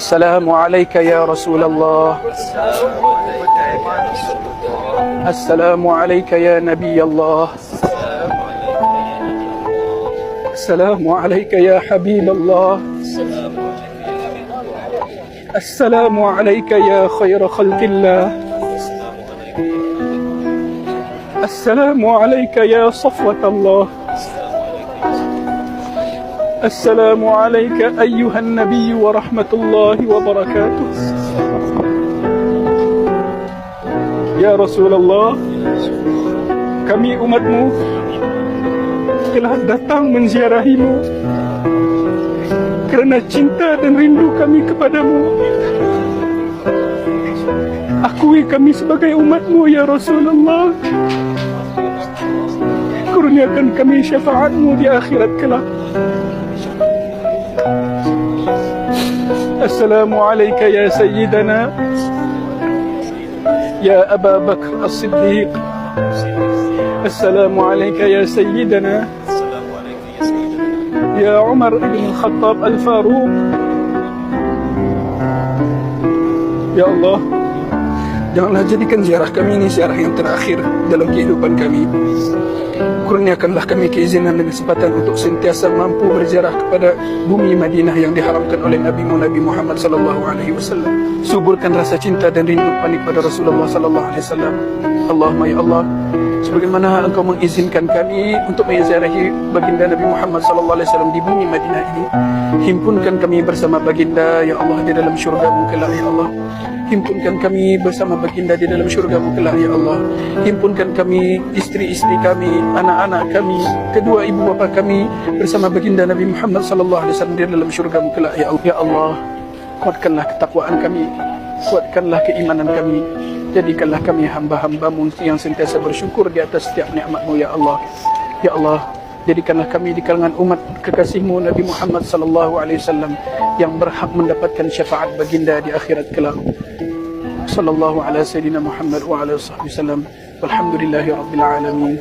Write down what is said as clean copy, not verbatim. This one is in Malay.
السلام عليك يا رسول الله. السلام عليك يا نبي الله. السلام عليك يا حبيب الله. السلام عليك يا خير خلق الله. السلام عليك يا صفوة الله. السلام عليك أيها النبي ورحمة الله وبركاته. Ya Rasulullah, kami umatmu telah datang menziarahimu kerana cinta dan rindu kami kepadamu. Akui kami sebagai umatmu ya Rasulullah. Kurniakan kami syafaatmu di akhirat kelak. Assalamu alayka ya Sayyidana يا أبا بكر الصديق. السلام عليك يا سيدنا يا عمر بن الخطاب الفاروق. Ya Allah, janganlah jadikan ziarah kami ini ziarah yang terakhir dalam kehidupan kami. Kurniakanlah kami keizinan dan kesempatan untuk sentiasa mampu berziarah kepada bumi Madinah yang diharamkan oleh Nabi Muhammad sallallahu alaihi wasallam. Suburkan rasa cinta dan rindu kami kepada Rasulullah sallallahu alaihi wasallam. Allahumma ya Allah, sebagaimana Engkau mengizinkan kami untuk menziarahi baginda Nabi Muhammad sallallahu alaihi wasallam di bumi Madinah ini, himpunkan kami bersama baginda ya Allah di dalam syurga-Mu kelak ya Allah. Himpunkan kami bersama baginda di dalam syurga-Mu kelak ya Allah. Himpunkan kami, istri-istri kami, anak-anak kami, kedua ibu bapa kami bersama baginda Nabi Muhammad sallallahu alaihi wasallam di dalam syurga-Mu kelak ya Allah. Ya Allah, kuatkanlah ketakwaan kami, kuatkanlah keimanan kami, jadikanlah kami hamba-hamba-Mu yang sentiasa bersyukur di atas setiap nikmat-Mu ya Allah. Ya Allah, jadikanlah kami di kalangan umat kekasih-Mu Nabi Muhammad sallallahu alaihi wasallam yang berhak mendapatkan syafaat baginda di akhirat kelak. Sallallahu ala sayyidina Muhammad wa ala sahbihi wasallam. Walhamdulillahi rabbil alamin.